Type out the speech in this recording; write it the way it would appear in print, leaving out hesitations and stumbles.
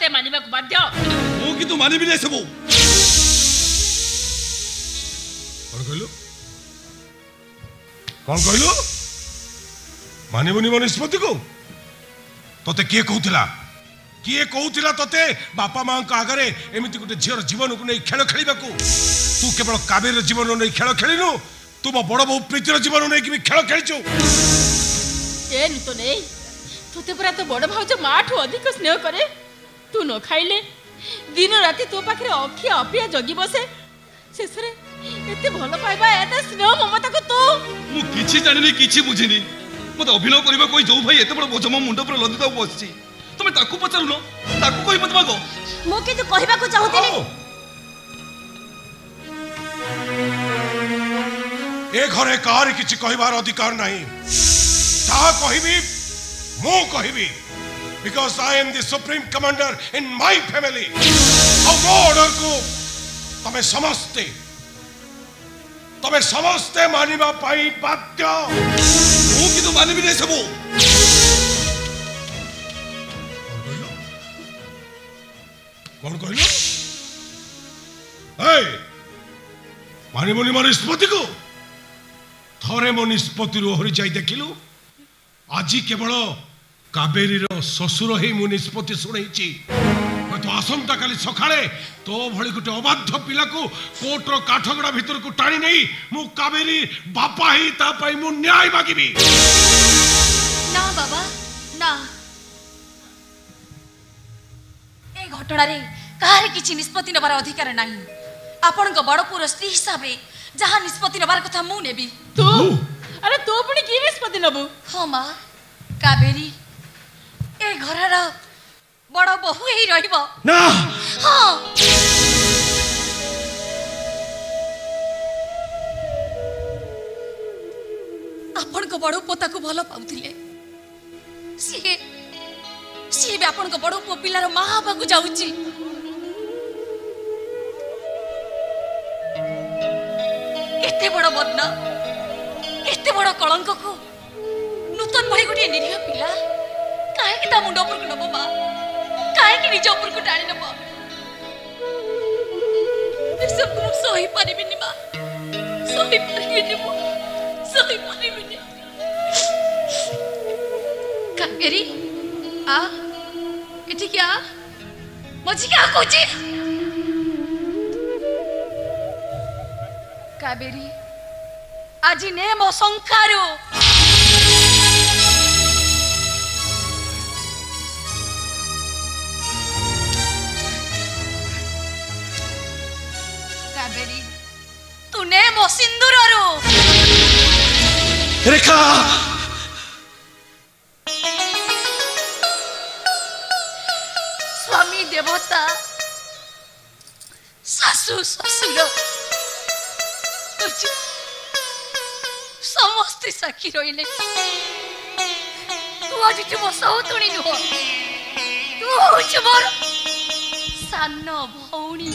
मानिबा को बाध्य मु कि तू मानिबि नै सब कौन कहलु मानिबुनी मन निष्पत्ति को तोते किए कहूतिला तोते बापा मां का आगरे एमिति गोटे झीर जीवन को नहीं खेल खेलिबा को तू केवल कावेरी जीवन नहीं खेल खेलिनु तू मो बड़ बहु प्रीतिर जीवन नहीं कि खेल खेलचु ए तो नहीं तोते परा तो बड़ भाउज माठू अधिक स्नेह करे तू न खाइले दिन राति तो पाखरे अखिया अपिया जगी बसे शेषरे एते भल पाइबा एते स्नेह ममता को तू मु किछि जानिनी किछि बुझिनी मते अभिनय करबा कोई जो भाई एते बड़ बोझ मो मुंड पर लदिता बसछि तुमे ताकू पचारुनो ताकू कहि मत मागो मो कि तू कहबा को चाहतिनी ए घरे कार किछि कहबार अधिकार नाही ता कहबी मो कहबी because I am the supreme commander in my family और मो ऑर्डर को तमे समस्ते मानिबा पाई बाध्य मु कि तू मानिबि नै सब कौन कहलो ए मानिबुनी मन निष्पत्ति को थरे मो निष्पत्ति रो हरि जाई देखिलु आजी केवल कावेरी रो ससुर ही मु निष्पत्ति सुनैछि तो आसंता काली सखाळे तो भली गोटे अबाध्य पिला को कोर्ट रो काठगड़ा भीतर को टाणी नहीं मु कावेरी बापा ही ता पई मु न्याय मागिबी ना बाबा ना ए घटना रे काहे किछि निष्पत्ति नबार अधिकार नाही आपन को बड़ पुर स्त्री हिसाब रे जहां निष्पत्ति नबार कथा मु नेबी तू अरे तू पुनी की निष्पत्ति नबु हां मां कावेरी ए घरर बड़ बहु ही रहिबो ना हां आपन को बड़ पोता को भलो पाउथिले सी भी आपन को बड़ पो पिलार मां बाबू जाउची एते बड़ बदना एते बड़ कलंक को नूतन भली गोटे निरीह पिला काहे कि ता मुंड ऊपर को नबो बा काहे कि निज ऊपर को टाणी नबो सब को सही परिबिनी बा सही परिबिनी बा सही परिबिनी कावेरी आ एठी क्या मजी क्या कोची कावेरी आजी ने मो संखारो कावेरी तू ने मो सिंदूररो रेखा स्वामी देवता सासू ससुर समस्त साक्षी रहिले तू आज तुम सौतुणी नुह तू हूँ मोर सान भौणी